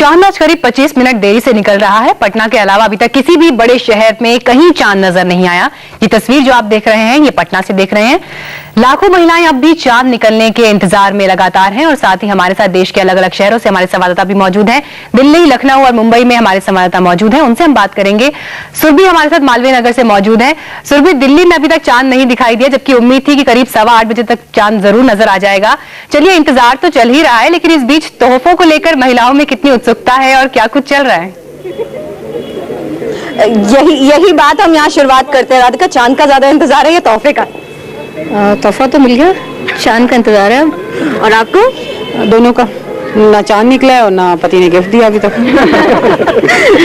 चांद आज करीब 25 मिनट देरी से निकल रहा है। पटना के अलावा अभी तक किसी भी बड़े शहर में कहीं चांद नजर नहीं आया। ये तस्वीर जो आप देख रहे हैं ये पटना से देख रहे हैं। लाखों महिलाएं अब भी चांद निकलने के इंतजार में लगातार हैं और साथ ही हमारे साथ देश के अलग अलग शहरों से हमारे संवाददाता भी मौजूद हैं। दिल्ली, लखनऊ और मुंबई में हमारे संवाददाता मौजूद हैं, उनसे हम बात करेंगे। सुरभि हमारे साथ मालवीय नगर से मौजूद है। सुरभि, दिल्ली में अभी तक चांद नहीं दिखाई दिया, जबकि उम्मीद थी कि करीब 8:15 बजे तक चांद जरूर नजर आ जाएगा। चलिए, इंतजार तो चल ही रहा है, लेकिन इस बीच तोहफों को लेकर महिलाओं में कितनी उत्सुकता है और क्या कुछ चल रहा है? यही बात हम यहाँ शुरुआत करते हैं। राधिका, चांद का ज्यादा इंतजार है या तोहफे का? तोहफा तो मिल गया, चांद का इंतजार है। और आपको? दोनों का, ना चांद निकला है और ना पति ने गिफ्ट दिया अभी तक।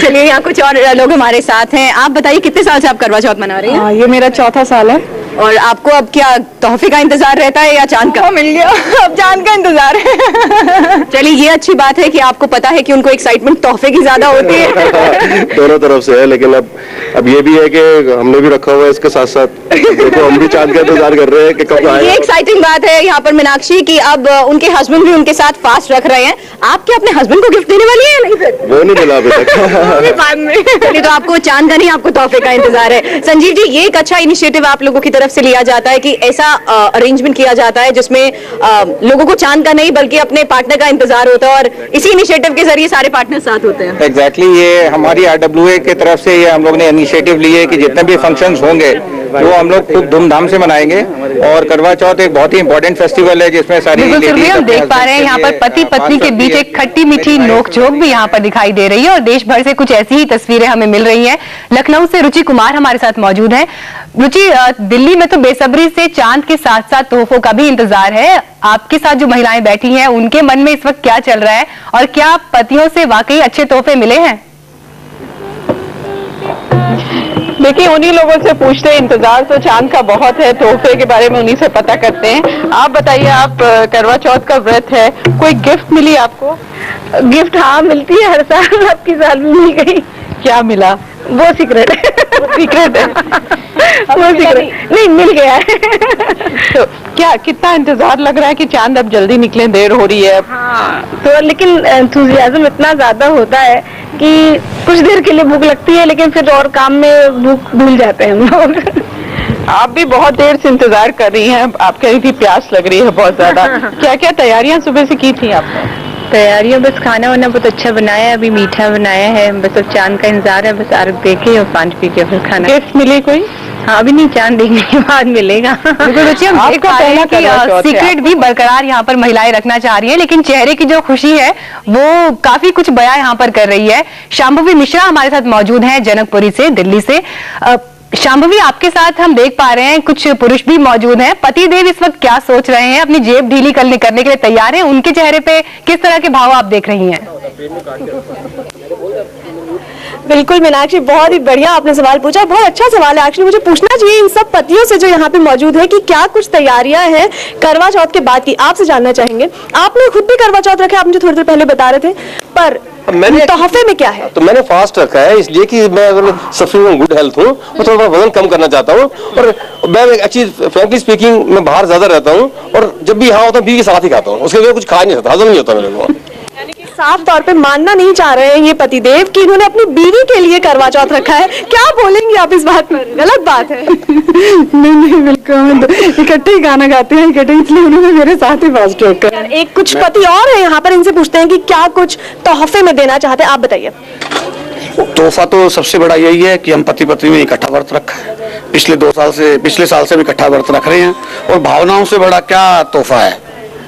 चलिए, यहाँ कुछ और लोग हमारे साथ हैं। आप बताइए, कितने साल से आप करवा चौथ मना रही हैं? ये मेरा चौथा साल है। और आपको अब क्या तोहफे का इंतजार रहता है या चांद का? मिल गया, अब चांद का इंतजार है। चलिए, ये अच्छी बात है कि आपको पता है कि उनको एक्साइटमेंट तोहफे की ज्यादा होती है। दोनों तरफ से है, लेकिन अब ये भी है कि हमने भी रखा हुआ है इसके साथ साथ, देखो हम भी चांद का इंतजार कर रहे हैं कि कब आए। ये एक्साइटिंग बात है यहाँ पर मीनाक्षी कि अब उनके हस्बैंड भी उनके साथ फास्ट रख रहे हैं। आप क्या अपने हस्बैंड को गिफ्ट देने वाली है? नहीं सर, वो नहीं मिला अभी तक। बाद में। चलिए, तो आपको चांद का नहीं, आपको तोहफे का इंतजार है। संजीव जी, ये एक अच्छा इनिशिएटिव आप लोगों की तरफ से लिया जाता है कि ऐसा अरेंजमेंट किया जाता है जिसमें लोगों को चांद का नहीं बल्कि अपने पार्टनर का इंतजार होता है और इसी इनिशिएटिव के जरिए सारे पार्टनर साथ होते हैं। एग्जैक्टली, ये हमारी RWA की तरफ से ये हम लोग ने इनिशिएटिव लिए कि जितने भी फंक्शंस होंगे वो हम लोग खूब धूमधाम से मनाएंगे। और करवा चौथ एक बहुत ही इंपॉर्टेंट फेस्टिवल है जिसमें सारी हम देख पा रहे हैं यहाँ पर पति पत्नी के बीच एक खट्टी मीठी नोकझोंक भी यहाँ पर दिखाई दे रही है और देश भर से कुछ ऐसी ही तस्वीरें हमें मिल रही हैं। लखनऊ से रुचि कुमार हमारे साथ मौजूद है। रुचि, दिल्ली में तो बेसब्री से चांद के साथ साथ तोहफों का भी इंतजार है। आपके साथ जो महिलाएं बैठी हैं उनके मन में इस वक्त क्या चल रहा है और क्या पतियों से वाकई अच्छे तोहफे मिले हैं? देखिए, उन्हीं लोगों से पूछते हैं, इंतजार तो चांद का बहुत है, तोहफे के बारे में उन्हीं से पता करते हैं। आप बताइए, आप करवा चौथ का व्रत है, कोई गिफ्ट मिली आपको? गिफ्ट हाँ मिलती है हर साल, अब की साल भी मिल गई। क्या मिला? वो सीक्रेट है। सीक्रेट है। वो सीक्रेट नहीं, मिल गया है। तो क्या कितना इंतजार लग रहा है कि चांद अब जल्दी निकले, देर हो रही है? हाँ, तो लेकिन एंथुसियाज्म इतना ज्यादा होता है कि कुछ देर के लिए भूख लगती है, लेकिन फिर और काम में भूख भूल जाते हैं हम लोग। आप भी बहुत देर से इंतजार कर रही हैं, आप कह रही थी प्यास लग रही है बहुत ज्यादा। क्या क्या तैयारियां सुबह से की थी आपने? तैयारियां बस खाना वाना बहुत अच्छा बनाया है, अभी मीठा बनाया है, बस अब चांद का इंतजार है, बस अर्घ देके और पानी पी के फिर खाना। गिफ्ट मिले कोई? हाँ, अभी नहीं, चांद देखने के बाद मिलेगा। रुचि, हम देख पा रहे हैं कि सीक्रेट भी बरकरार यहाँ पर महिलाएं रखना चाह रही हैं, लेकिन चेहरे की जो खुशी है वो काफी कुछ बयां यहाँ पर कर रही है। शांभवी मिश्रा हमारे साथ मौजूद हैं जनकपुरी से, दिल्ली से। शांभवी, आपके साथ हम देख पा रहे हैं कुछ पुरुष भी मौजूद हैं। पतिदेव इस वक्त क्या सोच रहे हैं? अपनी जेब ढीली करने के लिए तैयार हैं? उनके चेहरे पे किस तरह के भाव आप देख रही हैं? बिल्कुल मीनाक्षी, बहुत ही बढ़िया आपने सवाल पूछा, बहुत अच्छा सवाल है। एक्चुअली मुझे पूछना चाहिए इन सब पतियों से जो यहाँ पे मौजूद है कि क्या कुछ तैयारियां हैं करवा चौथ के बाद की। आपसे जानना चाहेंगे, आपने खुद भी करवा चौथ रखा, आप मुझे थोड़ी देर पहले बता रहे थे, पर मैंने तोहफे में क्या है? तो मैंने फास्ट रखा है इसलिए कि मैं अगर सबसे गुड हेल्थ हूँ, मैं थोड़ा वजन कम करना चाहता हूँ और मैं अच्छी फ्रैंकली स्पीकिंग मैं बाहर ज्यादा रहता हूँ और जब भी यहाँ होता हूँ बीवी के साथ ही खाता हूँ, उसके लिए कुछ खा नहीं सकता, हजम नहीं होता मेरे को। साफ तौर पे मानना नहीं चाह रहे हैं ये पतिदेव कि इन्होंने अपनी बीवी के लिए करवा चौथ रखा है। क्या बोलेंगे आप इस बात पर? गलत बात है। नहीं, बिल्कुल इकट्ठे ही गाना गाते हैं, इकट्ठे, इसलिए उन्होंने मेरे साथ ही फास्ट रखा। एक कुछ पति और है यहाँ पर, इनसे पूछते हैं कि क्या कुछ तोहफे में देना चाहते हैं, आप बताइए। तोहफा तो सबसे बड़ा यही है कि हम पति पत्नी में इकट्ठा व्रत रखा है। पिछले साल से भी इकट्ठा व्रत रख रहे हैं और भावनाओं से बड़ा क्या तोहफा है,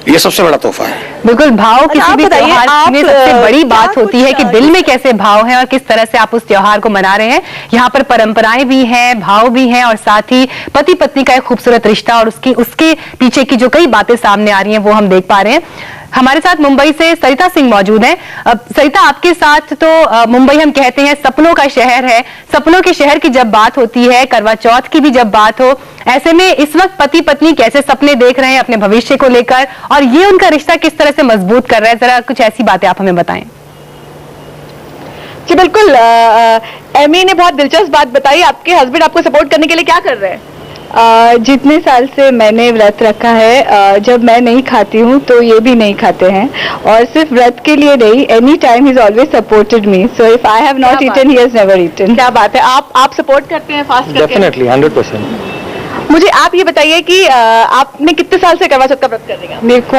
ये सबसे बड़ा तोहफा है। बिल्कुल, भाव किसी भी त्योहार में सबसे बड़ी बात होती है कि दिल में कैसे भाव है और किस तरह से आप उस त्योहार को मना रहे हैं। यहाँ पर परंपराएं भी हैं, भाव भी हैं और साथ ही पति पत्नी का एक खूबसूरत रिश्ता और उसके पीछे की जो कई बातें सामने आ रही हैं वो हम देख पा रहे हैं। हमारे साथ मुंबई से सरिता सिंह मौजूद हैं। सरिता, आपके साथ तो मुंबई हम कहते हैं सपनों का शहर है। सपनों के शहर की जब बात होती है, करवा चौथ की भी जब बात हो, ऐसे में इस वक्त पति पत्नी कैसे सपने देख रहे हैं अपने भविष्य को लेकर और ये उनका रिश्ता किस तरह से मजबूत कर रहा है? जरा कुछ ऐसी बातें आप हमें बताएं। जी बिल्कुल, एमी ने बहुत दिलचस्प बात बताई। आपके हस्बैंड आपको सपोर्ट करने के लिए क्या कर रहे हैं? जितने साल से मैंने व्रत रखा है, जब मैं नहीं खाती हूँ तो ये भी नहीं खाते हैं, और सिर्फ व्रत के लिए नहीं, any time he is always supported me, so if I have not eaten he has never eaten. क्या बात है, आप सपोर्ट करते हैं फास्ट करके? डेफिनेटली 100%। मुझे आप ये बताइए कि आपने कितने साल से करवा चौथ का व्रत कर रही हैं? मेरे को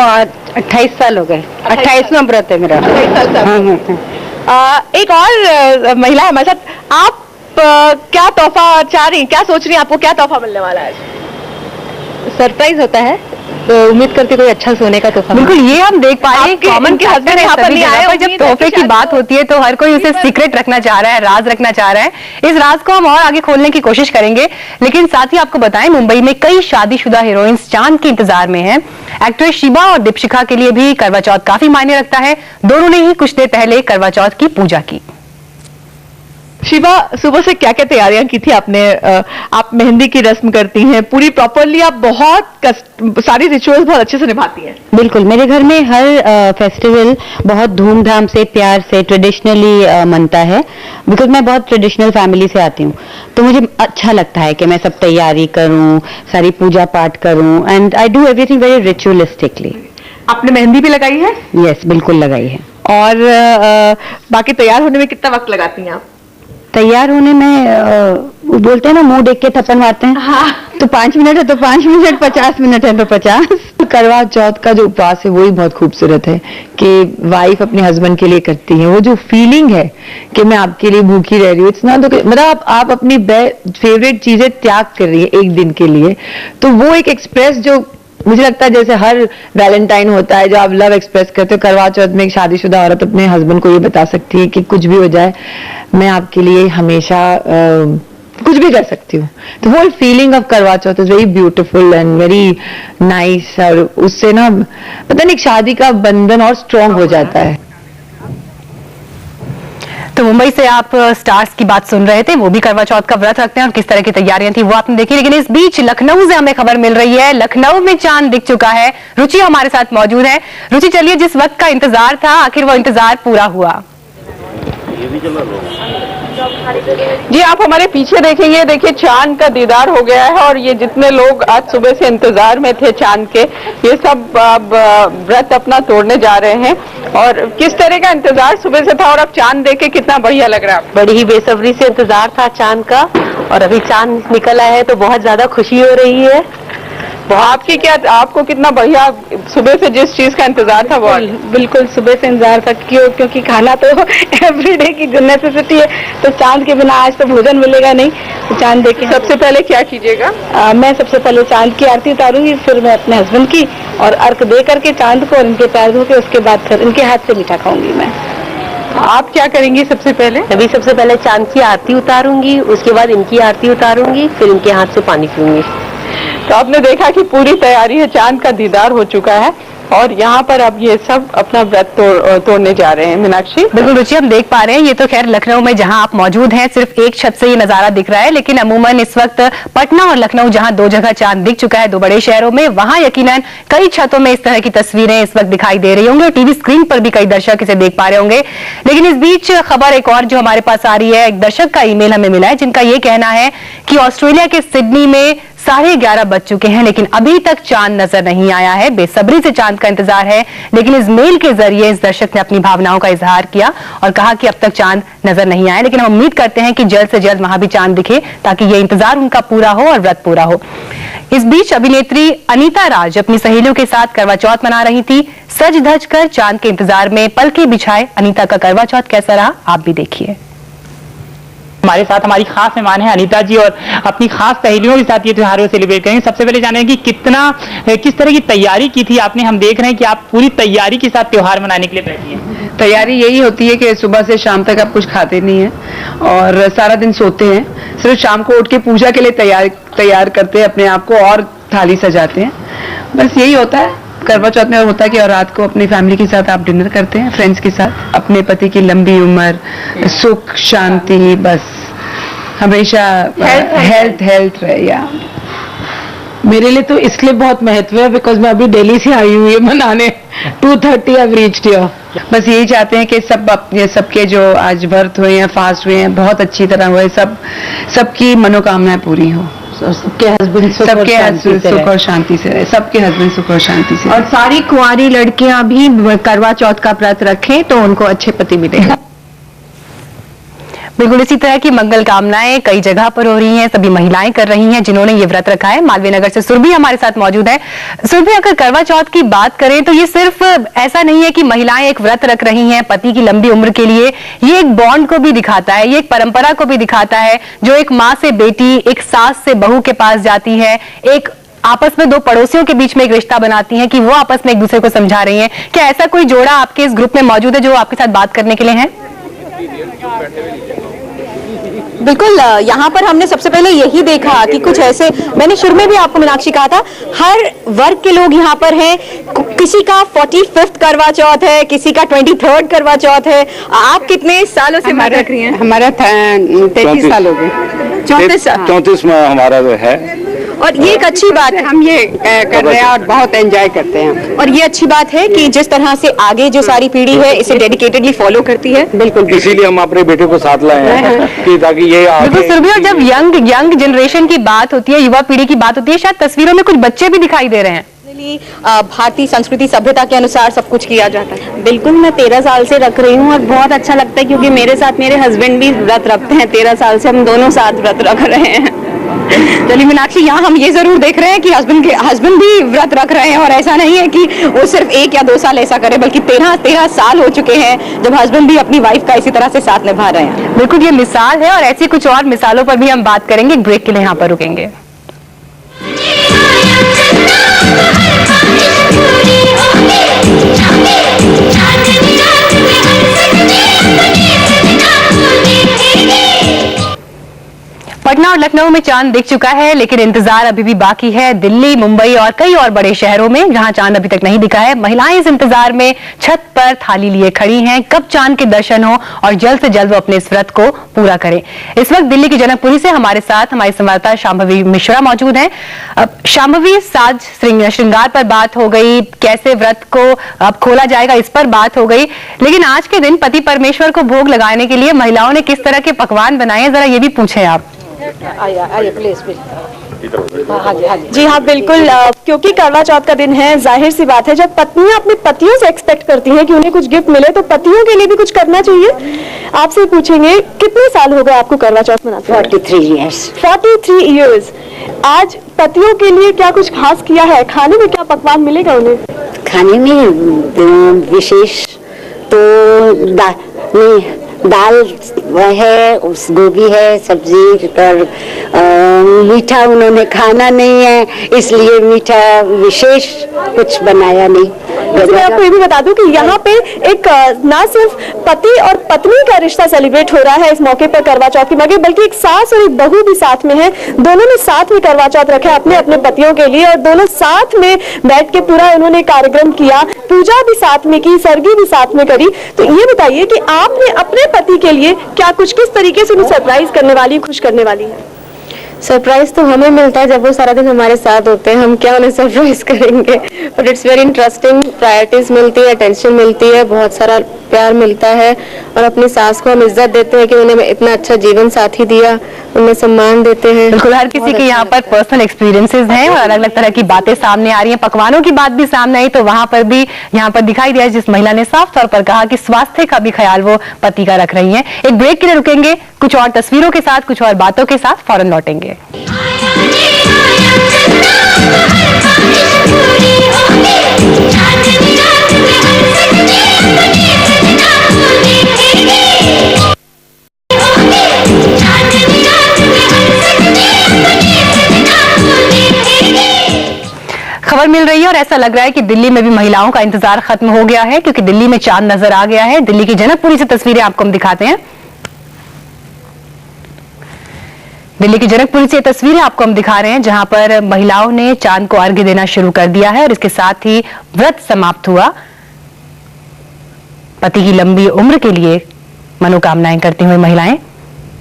28 साल हो गए, 28वां व्रत है मेरा। 28 साल से एक और महिला है हमारे साथ। आप क्या तोहफा चाह रही हैं, क्या सोच रही हैं, आपको क्या तोहफा मिलने वाला है? सरप्राइज होता है, तो उम्मीद करती कोई अच्छा सोने का तोहफा। बिल्कुल, ये हम देख पा रहे हैं आपके कॉमन इनके husband यहाँ पर नहीं आए, जब तोहफे की बात होती है तो हर कोई उसे सीक्रेट रखना चाह रहा है, राज रखना चाह रहा है। इस राज को हम और आगे खोलने की कोशिश करेंगे, लेकिन साथ ही आपको बताएं मुंबई में कई शादीशुदा हीरोइंस चांद के इंतजार में हैं। एक्ट्रेस शिबा और दीपशिखा के लिए भी करवा चौथ काफी मायने रखता है। दोनों ने ही कुछ देर पहले करवा चौथ की पूजा की। शिवा, सुबह से क्या क्या तैयारियां की थी आपने? आप मेहंदी की रस्म करती हैं पूरी प्रॉपरली, आप बहुत सारी रिचुअल्स बहुत अच्छे से निभाती हैं। बिल्कुल, मेरे घर में हर फेस्टिवल बहुत धूमधाम से, प्यार से, ट्रेडिशनली मनता है, बिकॉज मैं बहुत ट्रेडिशनल फैमिली से आती हूँ, तो मुझे अच्छा लगता है कि मैं सब तैयारी करूँ, सारी पूजा पाठ करूँ, and I do everything very ritualistically. आपने मेहंदी भी लगाई है? यस, बिल्कुल लगाई है। और बाकी तैयार होने में कितना वक्त लगाती हैं आप? तैयार होने में वो बोलते हैं ना, मुंह देख के थप्पड़ मारते हैं। हाँ। तो 5 मिनट है तो 5 मिनट, 50 मिनट है तो 50। करवा चौथ का जो उपवास है वही बहुत खूबसूरत है कि वाइफ अपने हस्बैंड के लिए करती है। वो जो फीलिंग है कि मैं आपके लिए भूखी रह रही हूँ, इट्स नॉट, मतलब आप अपनी फेवरेट चीजें त्याग कर रही है एक दिन के लिए, तो वो एक एक्सप्रेस जो मुझे लगता है जैसे हर वैलेंटाइन होता है जो आप लव एक्सप्रेस करते हो, करवा चौथ में एक शादीशुदा औरत अपने हस्बैंड को ये बता सकती है कि कुछ भी हो जाए मैं आपके लिए हमेशा कुछ भी कर सकती हूँ। तो वो feeling of Karva Chauth is very beautiful and very nice, और उससे ना पता नहीं शादी का बंधन और स्ट्रॉन्ग हो जाता है। तो मुंबई से आप स्टार्स की बात सुन रहे थे, वो भी करवा चौथ का व्रत रखते हैं और किस तरह की तैयारियां थी वो आपने देखी। लेकिन इस बीच लखनऊ से हमें खबर मिल रही है, लखनऊ में चांद दिख चुका है। रुचि हमारे साथ मौजूद है। रुचि, चलिए, जिस वक्त का इंतजार था आखिर वो इंतजार पूरा हुआ। जी, आप हमारे पीछे देखेंगे, देखिए चांद का दीदार हो गया है, और ये जितने लोग आज सुबह से इंतजार में थे चांद के, ये सब अब व्रत अपना तोड़ने जा रहे हैं। और किस तरह का इंतजार सुबह से था, और अब चांद देख के कितना बढ़िया लग रहा है? बड़ी ही बेसब्री से इंतजार था चांद का, और अभी चांद निकल आया है तो बहुत ज्यादा खुशी हो रही है। आपकी क्या, आपको कितना बढ़िया सुबह से जिस चीज का इंतजार था? वो बिल्कुल सुबह से इंतजार था, क्योंकि खाना तो एवरीडे की नेसेसिटी है, तो चांद के बिना आज तो भोजन मिलेगा नहीं। तो चांद देख के सबसे पहले क्या कीजिएगा? मैं सबसे पहले चांद की आरती उतारूंगी, फिर मैं अपने हस्बैंड की, और अर्घ दे करके चांद को और इनके पैर धो के उसके बाद फिर इनके हाथ से मीठा खाऊंगी मैं। आप क्या करेंगी सबसे पहले? अभी सबसे पहले चांद की आरती उतारूंगी, उसके बाद इनकी आरती उतारूंगी, फिर इनके हाथ से पानी पीऊंगी। तो आपने देखा कि पूरी तैयारी है, चांद का दीदार हो चुका है, और यहाँ पर अब ये सब अपना व्रत तोड़ने जा रहे हैं। मीनाक्षी, बिल्कुल रुचि, हम देख पा रहे हैं, ये तो खैर लखनऊ में जहां आप मौजूद हैं सिर्फ एक छत से ये नजारा दिख रहा है, लेकिन अमूमन इस वक्त पटना और लखनऊ जहां दो जगह चांद दिख चुका है, दो बड़े शहरों में, वहां यकीनन कई छतों में इस तरह की तस्वीरें इस वक्त दिखाई दे रही होंगी और टीवी स्क्रीन पर भी कई दर्शक इसे देख पा रहे होंगे। लेकिन इस बीच खबर एक और जो हमारे पास आ रही है, एक दर्शक का ईमेल हमें मिला है जिनका ये कहना है कि ऑस्ट्रेलिया के सिडनी में 11:30 बज चुके हैं लेकिन अभी तक चांद नजर नहीं आया है। बेसब्री से चांद का इंतजार है, लेकिन इस मेल के जरिए इस दर्शक ने अपनी भावनाओं का इजहार किया और कहा कि अब तक चांद नजर नहीं आया, लेकिन हम उम्मीद करते हैं कि जल्द से जल्द वहां भी चांद दिखे ताकि ये इंतजार उनका पूरा हो और व्रत पूरा हो। इस बीच अभिनेत्री अनीता राज अपनी सहेलियों के साथ करवा चौथ मना रही थी। सज धज कर चांद के इंतजार में पलके बिछाए अनीता का करवा चौथ कैसा रहा आप भी देखिए। हमारे साथ हमारी खास मेहमान है अनीता जी और अपनी खास सहेलियों के साथ ये त्योहार को सेलिब्रेट करेंगे। सबसे पहले जानें कि किस तरह की तैयारी की थी आपने। हम देख रहे हैं कि आप पूरी तैयारी के साथ त्योहार मनाने के लिए बैठी हैं। तैयारी यही होती है कि सुबह से शाम तक आप कुछ खाते नहीं हैं और सारा दिन सोते हैं, सिर्फ शाम को उठ के पूजा के लिए तैयार करते हैं अपने आप को और थाली सजाते हैं, बस यही होता है। करवा चौथ में होता है कि और रात को अपनी फैमिली के साथ आप डिनर करते हैं, फ्रेंड्स के साथ, अपने पति की लंबी उम्र, सुख शांति, बस हमेशा हेल्थ रहे। या मेरे लिए तो इसलिए बहुत महत्व है बिकॉज मैं अभी दिल्ली से आई हूँ ये मनाने। 2:30 I've reached here। बस यही चाहते हैं कि सबके जो आज व्रत हुए हैं, फास्ट हुए हैं, बहुत अच्छी तरह हुए, सबकी मनोकामनाएं पूरी हो। और सबके हस्बैंड सुख और शांति से रहे, सबके हस्बैंड सुख और शांति से। और सारी कुंवारी लड़कियां भी करवा चौथ का व्रत रखें तो उनको अच्छे पति मिलेगा। बिल्कुल इसी तरह की मंगल कामनाएं कई जगह पर हो रही हैं, सभी महिलाएं कर रही हैं जिन्होंने ये व्रत रखा है। मालवीय नगर से सुरभि हमारे साथ मौजूद है। सुरभि, अगर करवा चौथ की बात करें तो ये सिर्फ ऐसा नहीं है कि महिलाएं एक व्रत रख रही हैं पति की लंबी उम्र के लिए, ये एक बॉन्ड को भी दिखाता है, ये एक परंपरा को भी दिखाता है, जो एक माँ से बेटी, एक सास से बहू के पास जाती है, एक आपस में दो पड़ोसियों के बीच में एक रिश्ता बनाती हैं कि वो आपस में एक दूसरे को समझा रही हैं। क्या ऐसा कोई जोड़ा आपके इस ग्रुप में मौजूद है जो आपके साथ बात करने के लिए है? बिल्कुल, यहाँ पर हमने सबसे पहले यही देखा कि कुछ ऐसे, मैंने शुरू में भी आपको मीनाक्षी कहा था, हर वर्ग के लोग यहाँ पर हैं। किसी का 45th करवा चौथ है, किसी का 23rd करवा चौथ है। आप कितने सालों से व्रत रख रही हैं? हमारा 33 साल हो गए। 34 साल। 34 में हमारा है। और ये एक अच्छी बात है, हम ये कर रहे हैं और बहुत एंजॉय करते हैं। और ये अच्छी बात है कि जिस तरह से आगे जो सारी पीढ़ी है इसे डेडिकेटेडली फॉलो करती है। बिल्कुल, इसीलिए हम अपने बेटे को साथ लाए हैं कि ताकि ये बिल्कुल सुरभि, और जब यंग जनरेशन की बात होती है, युवा पीढ़ी की बात होती है, शायद तस्वीरों में कुछ बच्चे भी दिखाई दे रहे हैं। भारतीय संस्कृति सभ्यता के अनुसार सब कुछ किया जाता है। बिल्कुल, मैं 13 साल से रख रही हूँ और बहुत अच्छा लगता है क्योंकि मेरे साथ मेरे हस्बैंड भी व्रत रखते हैं। 13 साल से हम दोनों साथ व्रत रख रहे हैं। चलिए मीनाक्षी, यहाँ हम ये जरूर देख रहे हैं कि हस्बैंड भी व्रत रख रहे हैं और ऐसा नहीं है कि वो सिर्फ 1 या 2 साल ऐसा करे, बल्कि 13 साल हो चुके हैं जब हस्बैंड भी अपनी वाइफ का इसी तरह से साथ निभा रहे हैं। बिल्कुल ये मिसाल है और ऐसी कुछ और मिसालों पर भी हम बात करेंगे। एक ब्रेक के लिए यहाँ पर रुकेंगे। पटना और लखनऊ में चांद दिख चुका है, लेकिन इंतजार अभी भी बाकी है दिल्ली, मुंबई और कई और बड़े शहरों में जहां चांद अभी तक नहीं दिखा है। महिलाएं इस इंतजार में छत पर थाली लिए खड़ी हैं, कब चांद के दर्शन हो और जल्द से जल्द वो अपने इस व्रत को पूरा करें। इस वक्त दिल्ली की जनकपुरी से हमारे साथ हमारी संवाददाता शांभवी मिश्रा मौजूद हैं। शांभवी, साज श्रृंगार पर बात हो गई, कैसे व्रत को अब खोला जाएगा इस पर बात हो गई, लेकिन आज के दिन पति परमेश्वर को भोग लगाने के लिए महिलाओं ने किस तरह के पकवान बनाए, जरा ये भी पूछें आप। आइए प्लीज। जी हाँ, बिल्कुल, क्योंकि करवा चौथ का दिन है, जाहिर सी बात है जब पत्नियां अपने पतियों से एक्सपेक्ट करती हैं कि उन्हें कुछ गिफ्ट मिले तो पतियों के लिए भी कुछ करना चाहिए। आपसे पूछेंगे, कितने साल हो गए आपको करवा चौथ मनाते? 43 years। 43 years। आज पतियों के लिए क्या कुछ खास किया है? खाने में क्या पकवान मिलेगा उन्हें? खाने में विशेष तो दाल है, गोभी है, सब्जी और मीठा उन्होंने खाना नहीं है, इसलिए मीठा विशेष कुछ बनाया नहीं। मैं आपको ये भी बता दूं कि यहाँ पे एक ना सिर्फ पति और पत्नी का रिश्ता सेलिब्रेट हो रहा है इस मौके पर करवा चौथ के मौके, बल्कि एक सास और एक बहू भी साथ में है। दोनों ने साथ में करवा चौथ रखा है अपने अपने पतियों के लिए और दोनों साथ में बैठ के पूरा उन्होंने कार्यक्रम किया, पूजा भी साथ में की, सरगी भी साथ में करी। तो ये बताइए कि आपने अपने पति के लिए क्या कुछ किस तरीके से उन्हें सरप्राइज करने वाली, खुश करने वाली है? सरप्राइज तो हमें मिलता है जब वो सारा दिन हमारे साथ होते हैं, हम क्या उन्हें सरप्राइज करेंगे। But it's very interesting, priorities मिलती है, अटेंशन मिलती है, बहुत सारा प्यार मिलता है और अपनी सास को हम इज्जत देते हैं कि उन्हें इतना अच्छा जीवन साथी दिया, उन्हें सम्मान देते हैं। बिल्कुल, हर किसी के यहाँ पर पर्सनल एक्सपीरियंसेस हैं और अलग अलग तरह की बातें सामने आ रही हैं। पकवानों की बात भी सामने आई तो वहां पर भी यहाँ पर दिखाई दिया जिस महिला ने साफ तौर पर कहा कि स्वास्थ्य का भी ख्याल वो पति का रख रही हैं। एक ब्रेक के लिए रुकेंगे, कुछ और तस्वीरों के साथ, कुछ और बातों के साथ फौरन लौटेंगे। खबर मिल रही है और ऐसा लग रहा है कि दिल्ली में भी महिलाओं का इंतजार खत्म हो गया है, क्योंकि दिल्ली में चांद नजर आ गया है। दिल्ली की जनकपुरी से तस्वीरें आपको हम दिखाते हैं। दिल्ली की जनकपुरी से तस्वीरें आपको हम दिखा रहे हैं जहां पर महिलाओं ने चांद को अर्घ्य देना शुरू कर दिया है और इसके साथ ही व्रत समाप्त हुआ। पति की लंबी उम्र के लिए मनोकामनाएं करती हुई महिलाएं,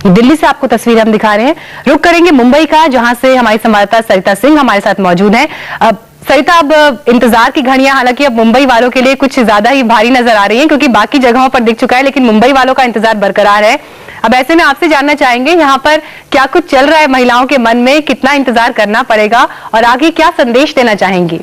दिल्ली से आपको तस्वीरें हम दिखा रहे हैं। रुक करेंगे मुंबई का, जहां से हमारी संवाददाता सरिता सिंह हमारे साथ मौजूद है। अब सरिता, अब इंतजार की घड़ियां हालांकि अब मुंबई वालों के लिए कुछ ज्यादा ही भारी नजर आ रही हैं, क्योंकि बाकी जगहों पर दिख चुका है लेकिन मुंबई वालों का इंतजार बरकरार है। अब ऐसे में आपसे जानना चाहेंगे यहाँ पर क्या कुछ चल रहा है महिलाओं के मन में, कितना इंतजार करना पड़ेगा और आगे क्या संदेश देना चाहेंगी?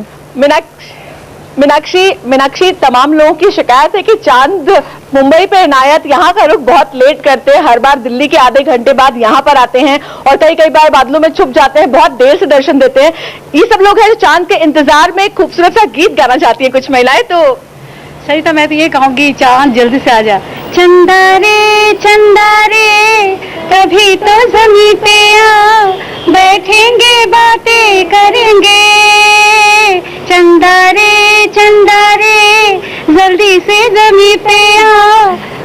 मीनाक्षी, तमाम लोगों की शिकायत है कि चांद मुंबई पे इनायत यहाँ का रुख बहुत लेट करते हैं। हर बार दिल्ली के आधे घंटे बाद यहाँ पर आते हैं और कई बार बादलों में छुप जाते हैं, बहुत देर से दर्शन देते हैं। ये सब लोग हैं जो चांद के इंतजार में खूबसूरत सा गीत गाना चाहती है कुछ महिलाएं। तो सरिता, मैं तो ये कहूंगी चांद जल्दी से आ जा। चंदा रे कभी तो जमीन पे आ, बैठेंगे बातें करेंगे। चंदा रे जल्दी से जमीन पे आ,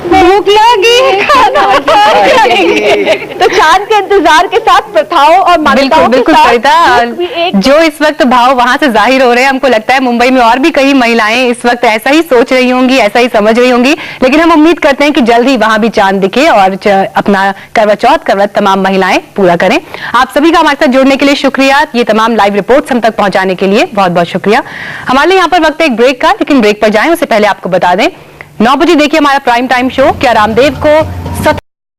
भूख लगी खाना खाएंगे। तो चांद के इंतजार के साथ प्रथाओं और मान्यताओं बिल्कुल सरिता, जो इस वक्त भाव वहां से जाहिर हो रहे हैं, हमको लगता है मुंबई में और भी कई महिलाएं इस वक्त ऐसा ही सोच रही होंगी, ऐसा ही समझ रही होंगी। लेकिन हम उम्मीद करते हैं कि जल्द ही वहां भी चांद दिखे और अपना करवा चौथ का व्रत तमाम महिलाएं पूरा करें। आप सभी का हमारे साथ जुड़ने के लिए शुक्रिया। ये तमाम लाइव रिपोर्ट्स हम तक पहुंचाने के लिए बहुत बहुत शुक्रिया। हमारे यहाँ पर वक्त है एक ब्रेक का, लेकिन ब्रेक पर जाएं उससे पहले आपको बता दें 9 बजे देखिए हमारा प्राइम टाइम शो। क्या रामदेव को